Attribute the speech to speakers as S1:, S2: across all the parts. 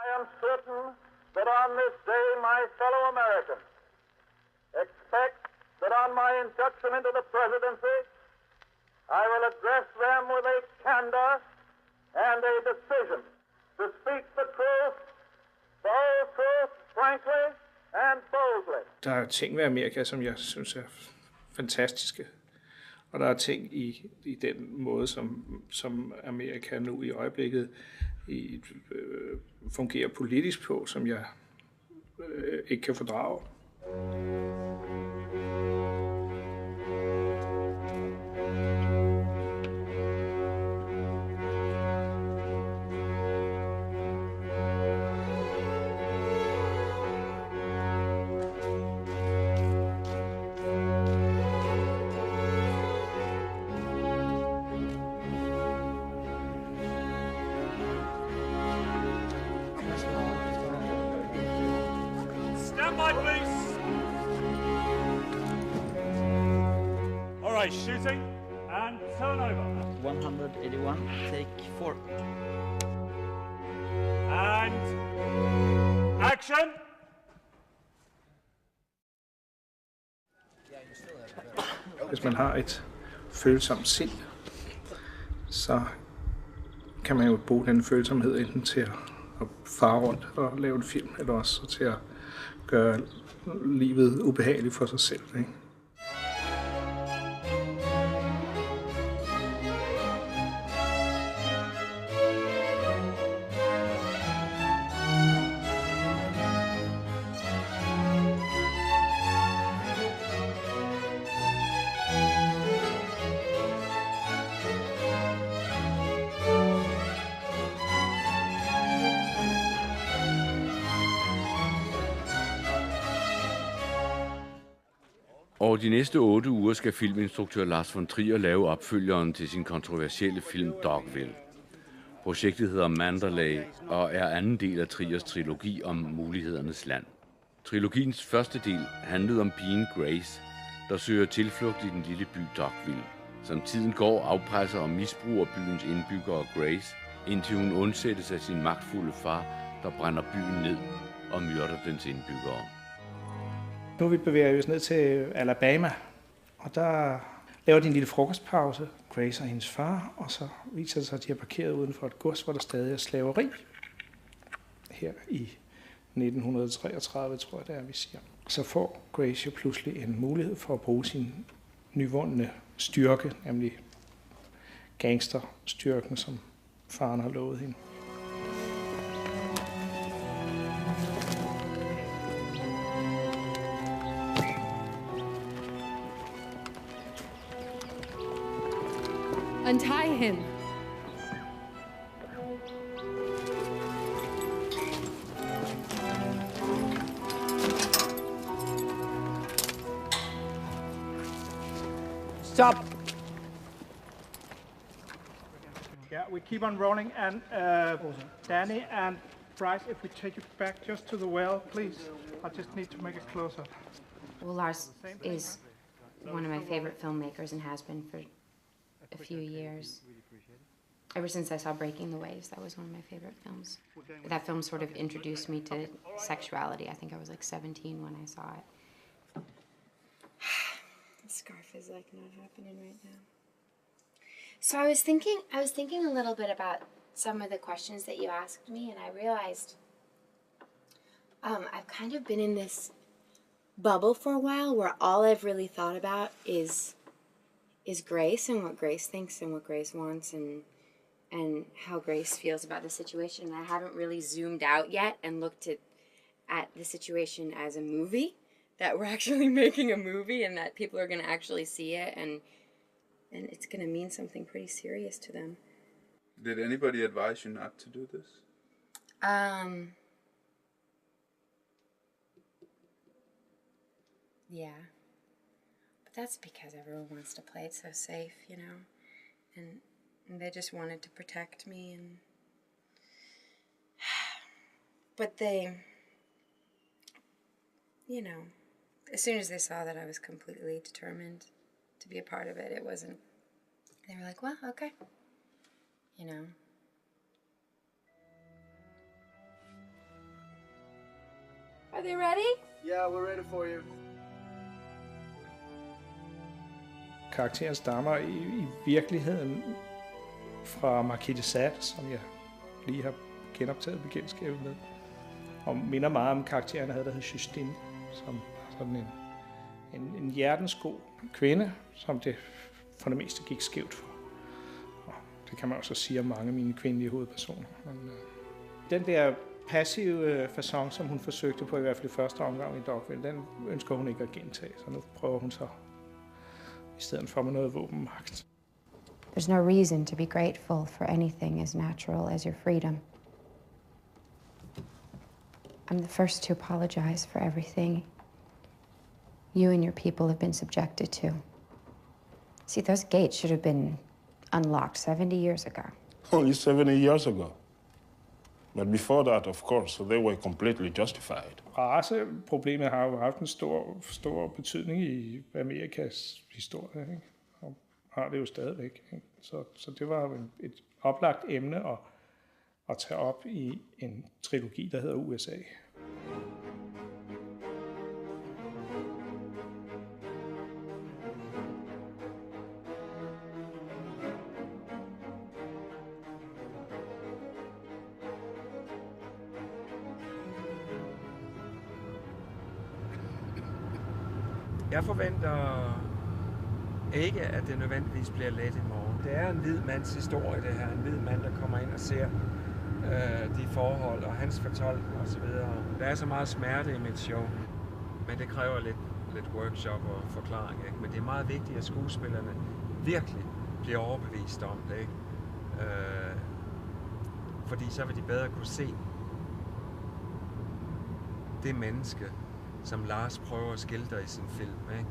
S1: I am certain that on this day my fellow Americans expect that on my induction into the presidency, I will address them with a candor and a decision to speak the truth, the whole truth, frankly and boldly.
S2: Der er ting ved Amerika, som jeg synes er fantastiske. Og der er ting i den måde, som Amerika nu i øjeblikket fungerer politisk på, som jeg ikke kan fordrage.
S3: Shooting and turnover.
S4: 181, take 4.
S3: And action.
S2: Hvis man har et følsomt sind, så kan man jo bruge den følsomhed enten til at fare rundt og lave en film, eller også til at gøre livet ubehageligt for sig selv, ikke?
S5: Over de næste 8 uger skal filminstruktør Lars von Trier lave opfølgeren til sin kontroversielle film Dogville. Projektet hedder Manderlay og er anden del af Triers trilogi om mulighedernes land. Trilogiens første del handlede om pigen Grace, der søger tilflugt i den lille by Dogville. Som tiden går, afpresser og misbruger byens indbyggere Grace, indtil hun undsættes af sin magtfulde far, der brænder byen ned og myrder dens indbyggere.
S2: Nu vi bevæger os ned til Alabama, og der laver de en lille frokostpause, Grace og hendes far, og så viser det sig, at de er parkeret uden for et gods, hvor der stadig er slaveri. Her i 1933, tror jeg det er, vi siger. Så får Grace jo pludselig en mulighed for at bruge sin nyvundne styrke, nemlig gangsterstyrken, som faren har lovet hende.
S6: Untie him.
S2: Stop. Yeah, we keep on rolling, and Danny and Bryce, if we take you back just to the well, please. I just need to make it closer.
S7: Well, Lars is one of my favorite filmmakers and has been for a few years. Ever since I saw Breaking the Waves, that was one of my favorite films. That film sort of introduced me to sexuality. I think I was like 17 when I saw it. The scarf is like not happening right now. So I was thinking a little bit about some of the questions that you asked me, and I realized I've kind of been in this bubble for a while where all I've really thought about is Grace and what Grace thinks and what Grace wants and how Grace feels about the situation. And I haven't really zoomed out yet and looked at the situation as a movie, that we're actually making a movie and that people are going to actually see it and it's going to mean something pretty serious to them.
S8: Did anybody advise you not to do this?
S7: Yeah. But that's because everyone wants to play it so safe, you know? And they just wanted to protect me and... But they... You know, as soon as they saw that I was completely determined to be a part of it, it wasn't... They were like, well, okay. You know?
S6: Are they ready?
S9: Yeah, we're ready for you.
S2: Karakteren stammer i virkeligheden fra Marquis de Sade, som jeg lige har genoptaget bekendtskabet med. Og minder meget om karakteren, der hedder Justine, som sådan en hjertensgod kvinde, som det for det meste gik skævt for. Og det kan man også sige om mange af mine kvindelige hovedpersoner. Men, den der passive facon, som hun forsøgte på i hvert fald i første omgang i Dogville, den ønsker hun ikke at gentage, så nu prøver hun så i stedet for med noget våbenmagt.
S7: There's no reason to be grateful for anything as natural as your freedom. I'm the first to apologize for everything you and your people have been subjected to. See, those gates should have been unlocked 70 years ago.
S10: Only 70 years ago. But before that, of course, they were completely justified.
S2: Raceproblemet har jo haft en stor betydning i Amerikas historie, ikke? Og har det jo stadigvæk. Ikke? Så det var jo et oplagt emne at tage op i en trilogi, der hedder USA.
S11: Jeg forventer ikke, at det nødvendigvis bliver let i morgen. Det er en hvid mands historie, det her. En hvid mand, der kommer ind og ser de forhold og hans fortolkning osv. Der er så meget smerte i mit show, men det kræver lidt workshop og forklaring. Ikke? Men det er meget vigtigt, at skuespillerne virkelig bliver overbevist om det. Ikke? Fordi så vil de bedre kunne se det menneske, som Lars prøver at skildre i sin film. Ikke?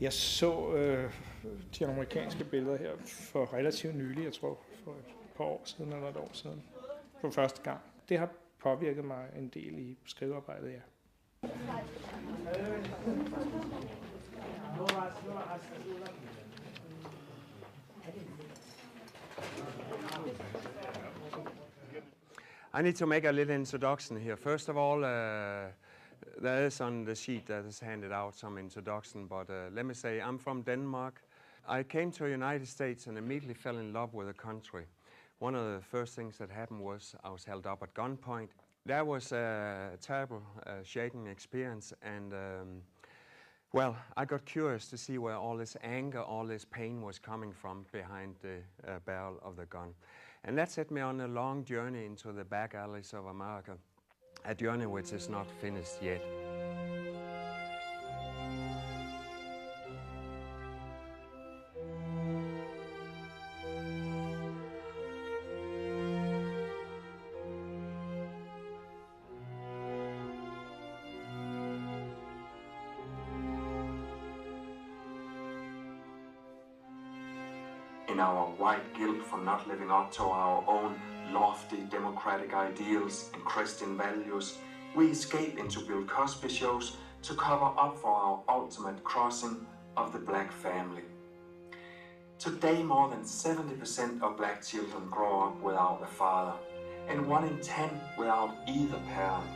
S2: Jeg så de amerikanske billeder her for relativt nylig, jeg tror for et par år siden eller et år siden, for første gang. Det har påvirket mig en del i skrivearbejdet, ja.
S11: I need to make a little introduction here. First of all, there is on the sheet that is handed out some introduction, but let me say I'm from Denmark. I came to the United States and immediately fell in love with the country. One of the first things that happened was I was held up at gunpoint. That was a terrible, shaking experience, and well, I got curious to see where all this anger, all this pain was coming from behind the barrel of the gun. And that set me on a long journey into the back alleys of America, a journey which is not finished yet.
S12: In our white guilt for not living up to our own lofty democratic ideals and Christian values, we escape into Bill Cosby shows to cover up for our ultimate crossing of the black family. Today, more than 70% of black children grow up without a father, and 1 in 10 without either parent.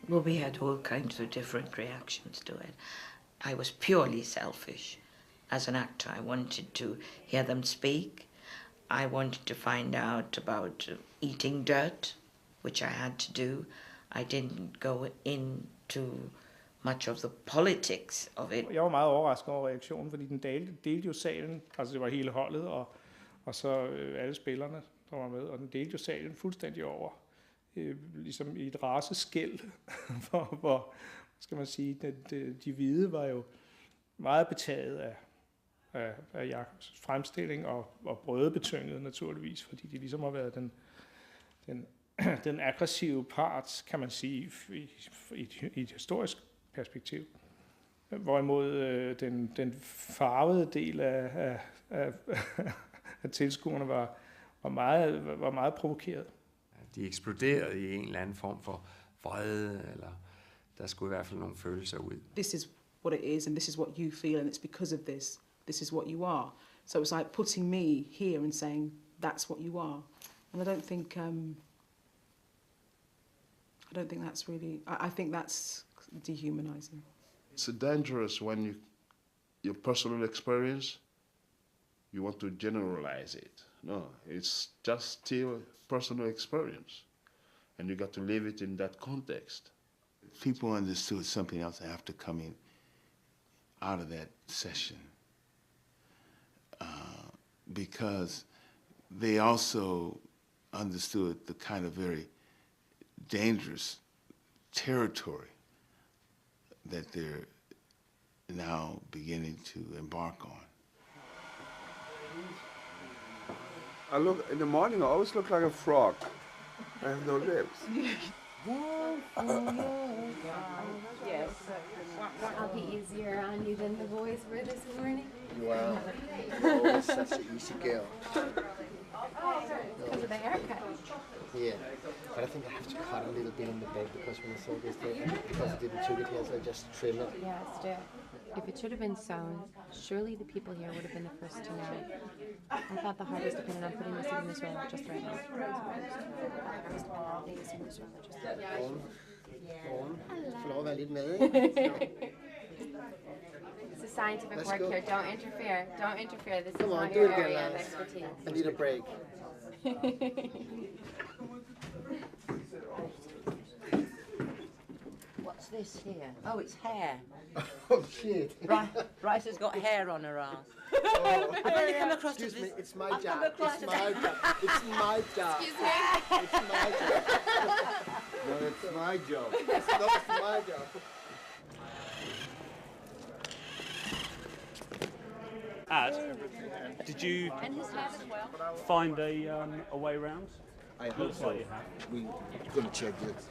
S13: Well, we had all kinds of different reactions to it. I was purely selfish. As an actor, I wanted to hear them speak. I wanted to find out about eating dirt, which I had to do. I didn't go into much of the politics of it.
S2: Jeg var meget overrasket over reaktionen, fordi den delte jo salen, altså det var hele holdet, og så alle spillerne, der var med, og den delte jo salen fuldstændig over. Ligesom i et raseskæld, hvor skal man sige, de hvide var jo meget betaget af Jakobs fremstilling og brødebetynget naturligvis, fordi de ligesom har været den aggressive part, kan man sige, i et historisk perspektiv. Hvorimod den farvede del af tilskuerne var meget provokeret.
S11: De eksploderede i en eller anden form for vrede, eller der skulle i hvert fald nogle følelser ud.
S6: This is what it is, and this is what you feel, and it's because of this. This is what you are. So it was like putting me here and saying, that's what you are. And I don't think that's really, I think that's dehumanizing.
S10: It's dangerous when your personal experience, you want to generalize it. No, it's just still personal experience. And you got to live it in that context.
S9: People understood something else after coming out of that session. Because they also understood the kind of very dangerous territory that they're now beginning to embark on.
S8: I look in the morning. I always look like a frog. I have no lips.
S14: Yes. I'll be easier on you than the boys were this morning.
S15: Wow. Oh, such an easy girl.
S14: Because of the haircut.
S15: Yeah, but I think I have to cut a little bit on the back because when I saw this thing, because I didn't took it here, so I just trim it.
S7: Yeah, let's do it. If it should have been sewn, surely the people here would have been the first to know. I thought the hardest depended on putting this in this roll just right now.
S15: Få lov at være lidt med, ikke?
S7: It's a scientific work here. Don't interfere. Don't interfere. This
S15: Come
S7: is
S15: on,
S7: not
S15: do
S7: your
S15: it again,
S7: area of
S15: Lars.
S7: expertise.
S15: I need a break.
S16: What's this here? Oh, it's hair.
S15: Oh, shit.
S16: Bryce has got hair on her arse.
S15: Oh,
S16: I've only come across
S15: excuse
S16: this.
S15: me, it's my
S16: I've
S15: job.
S16: come across
S15: It's my job. It's my job.
S7: Excuse me?
S15: It's my job. No, it's my job. No, it's my job.
S3: Ad, did you find a way round?
S15: I hope
S3: Looks
S15: so.
S3: like you have.
S15: We're gonna check this.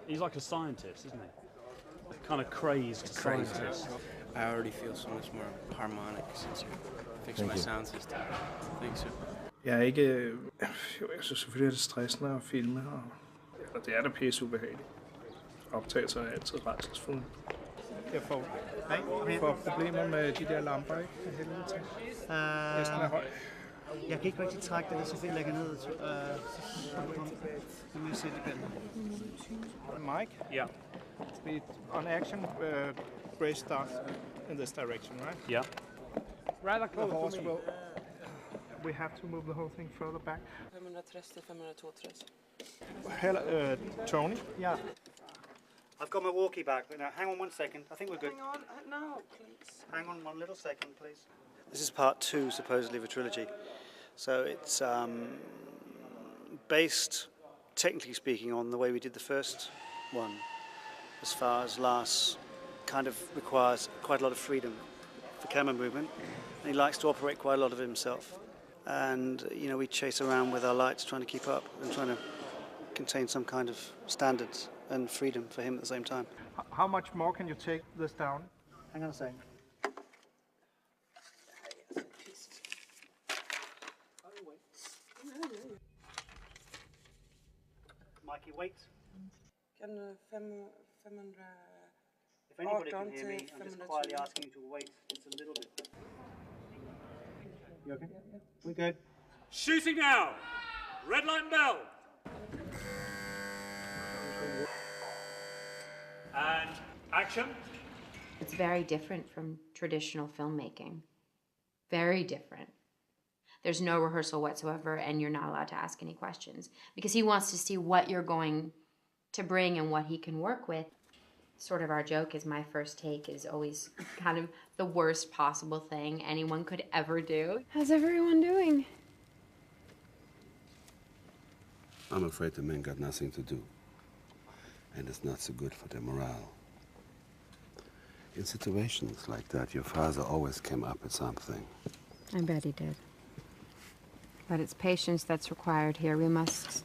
S3: He's like a scientist, isn't he? A kind of crazed scientist.
S17: I already feel so much more harmonic since you fixed my sound system. Thanks, sir.
S2: Jeg er ikke... Jeg synes selvfølgelig, at det er stressende at filme, og det er da pisse ubehageligt. Optagelser er altid rædselsfulde. Jeg får problemer med de der lamper, ikke? Helvede til. Næsten er høj.
S18: Jeg kan ikke rigtig trække det, så jeg lægger ned. Så må jeg se det igen.
S2: Mike?
S3: Yeah.
S2: On action, Grace starts in this direction, right?
S3: Yeah.
S2: Rather close the horse will... We have to move the whole thing further back.
S16: 530, 532.
S2: Hello, Tony?
S18: Yeah. I've got my walkie back. Now, hang on 1 second. I think we're good.
S16: Hang on, no, please.
S18: Hang on 1 little second, please. This is part 2, supposedly, of a trilogy. So it's based, technically speaking, on the way we did the first one. As far as Lars kind of requires quite a lot of freedom for camera movement. And he likes to operate quite a lot of himself. And, you know, we chase around with our lights trying to keep up and trying to contain some kind of standards and freedom for him at the same time.
S2: How much more can you take this down?
S18: Hang on a second. Mikey, wait.
S16: Kan 500...
S18: If anybody can hear me, I'm just quietly asking you to wait just a little bit. You okay? We're good.
S3: Shooting now! Red light and bell! And action!
S7: It's very different from traditional filmmaking. Very different. There's no rehearsal whatsoever, and you're not allowed to ask any questions because he wants to see what you're going to bring and what he can work with. Sort of our joke is my first take is always kind of the worst possible thing anyone could ever do.
S14: How's everyone doing?
S19: I'm afraid the men got nothing to do. And it's not so good for their morale. In situations like that, your father always came up with something.
S7: I bet he did. But it's patience that's required here. We must